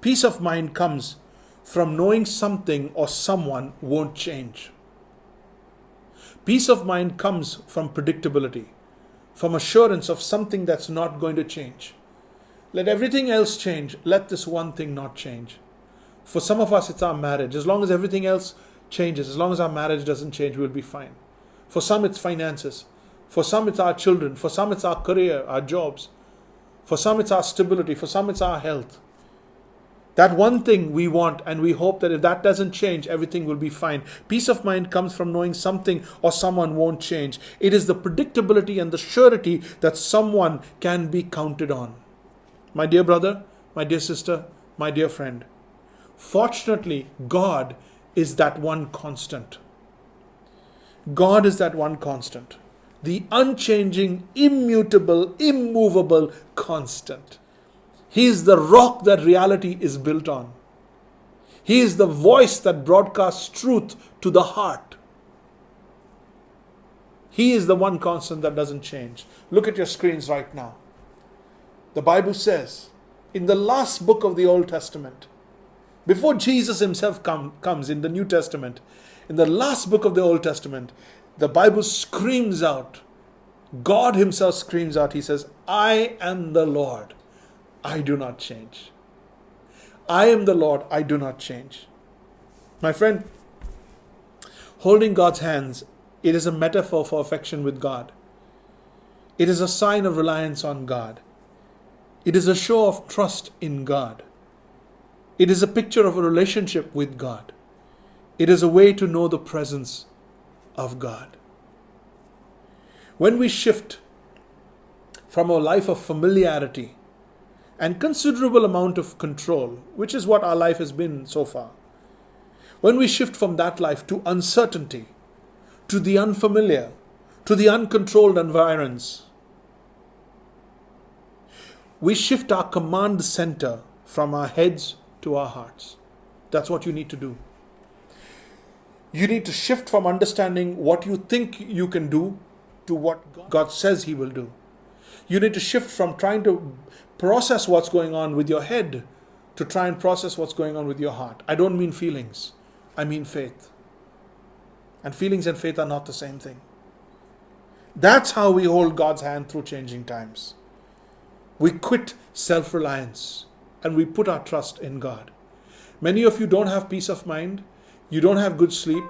Peace of mind comes from knowing something or someone won't change. Peace of mind comes from predictability, from assurance of something that's not going to change. Let everything else change, let this one thing not change. For some of us, it's our marriage. As long as everything else changes, as long as our marriage doesn't change, we'll be fine. For some, it's finances. For some, it's our children. For some, it's our career, our jobs. For some, it's our stability. For some, it's our health. That one thing we want, and we hope that if that doesn't change, everything will be fine. Peace of mind comes from knowing something or someone won't change. It is the predictability and the surety that someone can be counted on. My dear brother, my dear sister, my dear friend, fortunately, God is that one constant. God is that one constant. The unchanging, immutable, immovable constant. He is the rock that reality is built on. He is the voice that broadcasts truth to the heart. He is the one constant that doesn't change. Look at your screens right now. The Bible says, in the last book of the Old Testament, before Jesus himself comes in the New Testament, in the last book of the Old Testament, the Bible screams out, God himself screams out, he says, I am the Lord, I do not change. I am the Lord, I do not change. My friend, holding God's hands, it is a metaphor for affection with God. It is a sign of reliance on God. It is a show of trust in God. It is a picture of a relationship with God. It is a way to know the presence of God. When we shift from a life of familiarity and considerable amount of control, which is what our life has been so far, when we shift from that life to uncertainty, to the unfamiliar, to the uncontrolled environs, we shift our command center from our heads to our hearts. That's what you need to do. You need to shift from understanding what you think you can do to what God says He will do. You need to shift from trying to process what's going on with your head to try and process what's going on with your heart. I don't mean feelings. I mean faith. And feelings and faith are not the same thing. That's how we hold God's hand through changing times. We quit self-reliance and we put our trust in God. Many of you don't have peace of mind, you don't have good sleep,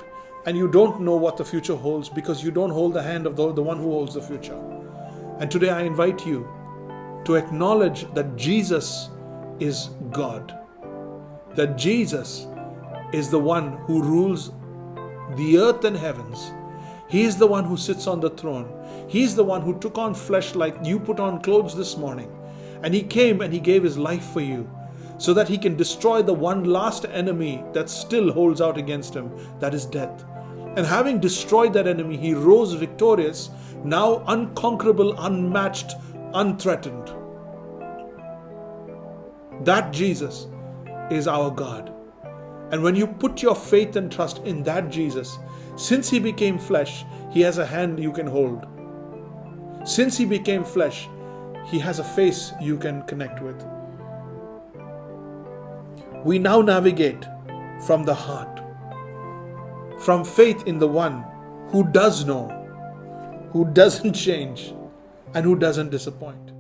and you don't know what the future holds because you don't hold the hand of the one who holds the future. And today I invite you to acknowledge that Jesus is God. That Jesus is the one who rules the earth and heavens. He is the one who sits on the throne. He is the one who took on flesh like you put on clothes this morning. And He came and He gave His life for you so that He can destroy the one last enemy that still holds out against Him, that is death. And having destroyed that enemy, He rose victorious, now unconquerable, unmatched, unthreatened. That Jesus is our God. And when you put your faith and trust in that Jesus, since He became flesh, He has a hand you can hold. Since He became flesh, He has a face you can connect with. We now navigate from the heart, from faith in the one who does know, who doesn't change, and who doesn't disappoint.